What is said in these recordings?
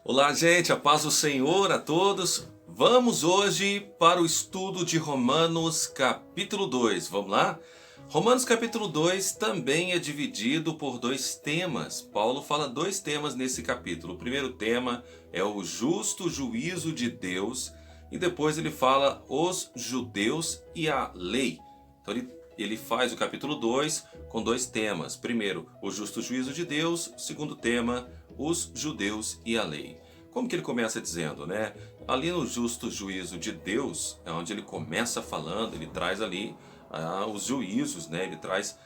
Olá, gente, a paz do Senhor a todos. Vamos hoje para o estudo de Romanos capítulo 2. Vamos lá? Romanos capítulo 2 também é dividido por dois temas. Paulo fala dois temas nesse capítulo. O primeiro tema é o justo juízo de Deus e depois ele fala os judeus e a lei. Então ele faz o capítulo 2 com dois temas. Primeiro, o justo juízo de Deus. Segundo tema, os judeus e a lei. Como que ele começa dizendo, né? Ali no justo juízo de Deus, é onde ele começa falando, ele traz ali os juízos, né? Ele traz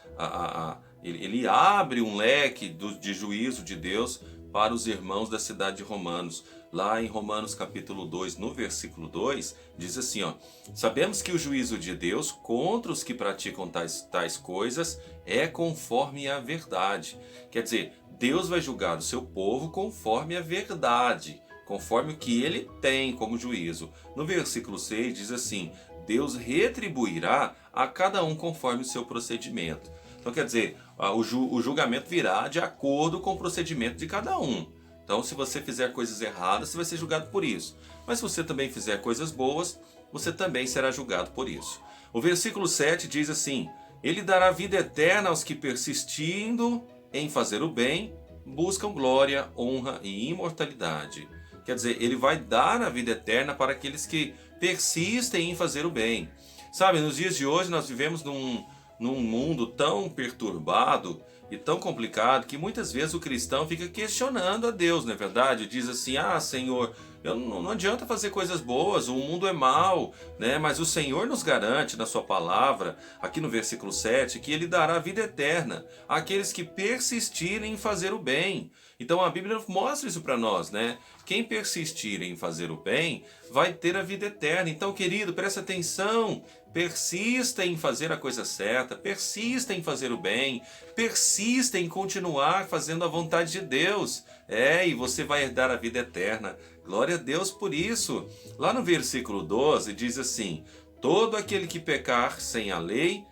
ele abre um leque de juízo de Deus para os irmãos da cidade de Romanos. Lá em Romanos capítulo 2, no versículo 2, diz assim, ó: sabemos que o juízo de Deus contra os que praticam tais coisas é conforme a verdade. Quer dizer, Deus vai julgar o seu povo conforme a verdade, conforme o que ele tem como juízo. No versículo 6 diz assim: Deus retribuirá a cada um conforme o seu procedimento. Então quer dizer, o julgamento virá de acordo com o procedimento de cada um. Então, se você fizer coisas erradas, você vai ser julgado por isso. Mas se você também fizer coisas boas, você também será julgado por isso. O versículo 7 diz assim: ele dará vida eterna aos que, persistindo em fazer o bem, buscam glória, honra e imortalidade. Quer dizer, ele vai dar a vida eterna para aqueles que persistem em fazer o bem. Sabe, nos dias de hoje nós vivemos num mundo tão perturbado e tão complicado que muitas vezes o cristão fica questionando a Deus, não é verdade? Diz assim: ah, Senhor, não adianta fazer coisas boas, o mundo é mau, né? Mas o Senhor nos garante na sua palavra, aqui no versículo 7, que ele dará vida eterna àqueles que persistirem em fazer o bem. Então a Bíblia mostra isso para nós, né? Quem persistir em fazer o bem vai ter a vida eterna. Então, querido, presta atenção. Persista em fazer a coisa certa, persista em fazer o bem, persista em continuar fazendo a vontade de Deus. E você vai herdar a vida eterna. Glória a Deus por isso. Lá no versículo 12 diz assim: todo aquele que pecar sem a lei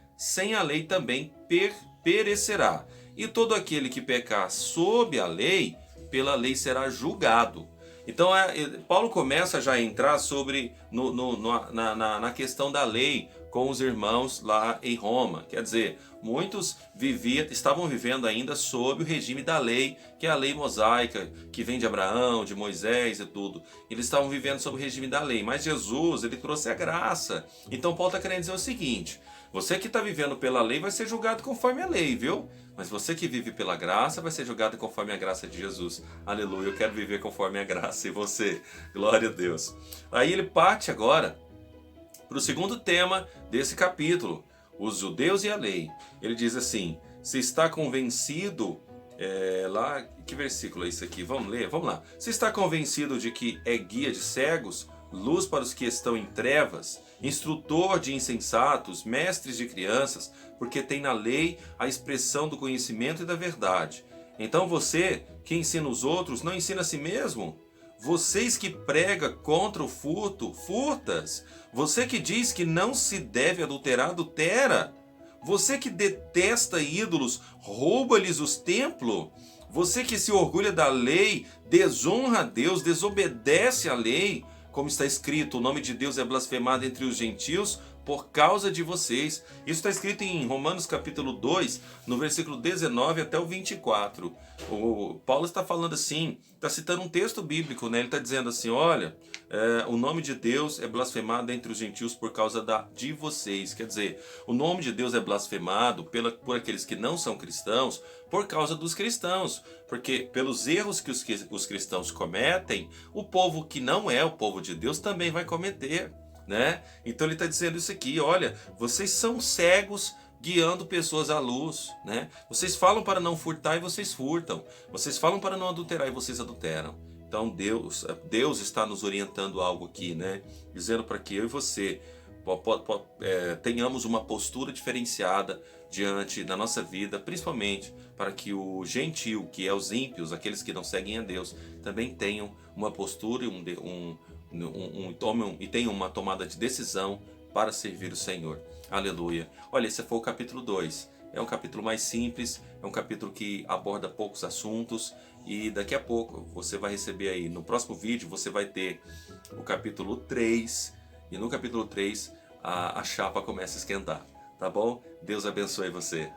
também perecerá. E todo aquele que pecar sob a lei, pela lei será julgado. Então, Paulo começa já a entrar na questão da lei com os irmãos lá em Roma. Quer dizer, muitos estavam vivendo ainda sob o regime da lei, que é a lei mosaica, que vem de Abraão, de Moisés e tudo. Eles estavam vivendo sob o regime da lei, mas Jesus, ele trouxe a graça. Então, Paulo está querendo dizer o seguinte: você que está vivendo pela lei vai ser julgado conforme a lei, viu? Mas você que vive pela graça vai ser julgado conforme a graça de Jesus. Aleluia, eu quero viver conforme a graça. E você? Glória a Deus. Aí ele parte agora para o segundo tema desse capítulo: os judeus e a lei. Ele diz assim: se está convencido... lá, que versículo é isso aqui? Vamos ler? Vamos lá. Se está convencido de que é guia de cegos, luz para os que estão em trevas, instrutor de insensatos, mestres de crianças, porque tem na lei a expressão do conhecimento e da verdade. Então você, que ensina os outros, não ensina a si mesmo? Vocês que prega contra o furto, furtas. Você que diz que não se deve adulterar, adultera. Você que detesta ídolos, rouba-lhes os templos. Você que se orgulha da lei, desonra a Deus, desobedece à lei. Como está escrito, o nome de Deus é blasfemado entre os gentios por causa de vocês. Isso está escrito em Romanos capítulo 2, no versículo 19 até o 24. O Paulo está falando assim, está citando um texto bíblico, né? Ele está dizendo assim: olha, o nome de Deus é blasfemado entre os gentios por causa de vocês. Quer dizer, o nome de Deus é blasfemado por aqueles que não são cristãos, por causa dos cristãos, porque pelos erros que os cristãos cometem, o povo que não é o povo de Deus também vai cometer, né? Então ele está dizendo isso aqui: olha, vocês são cegos guiando pessoas à luz, né? Vocês falam para não furtar e vocês furtam. Vocês falam para não adulterar e vocês adulteram. Então Deus está nos orientando algo aqui, né? Dizendo para que eu e você tenhamos uma postura diferenciada diante da nossa vida, principalmente para que o gentio, que é os ímpios, aqueles que não seguem a Deus, também tenham uma postura e tenham uma tomada de decisão para servir o Senhor. Aleluia. Olha, esse foi o capítulo 2. é um capítulo mais simples, é um capítulo que aborda poucos assuntos, e daqui a pouco você vai receber aí, no próximo vídeo você vai ter o capítulo 3, e no capítulo 3 a chapa começa a esquentar, tá bom? Deus abençoe você.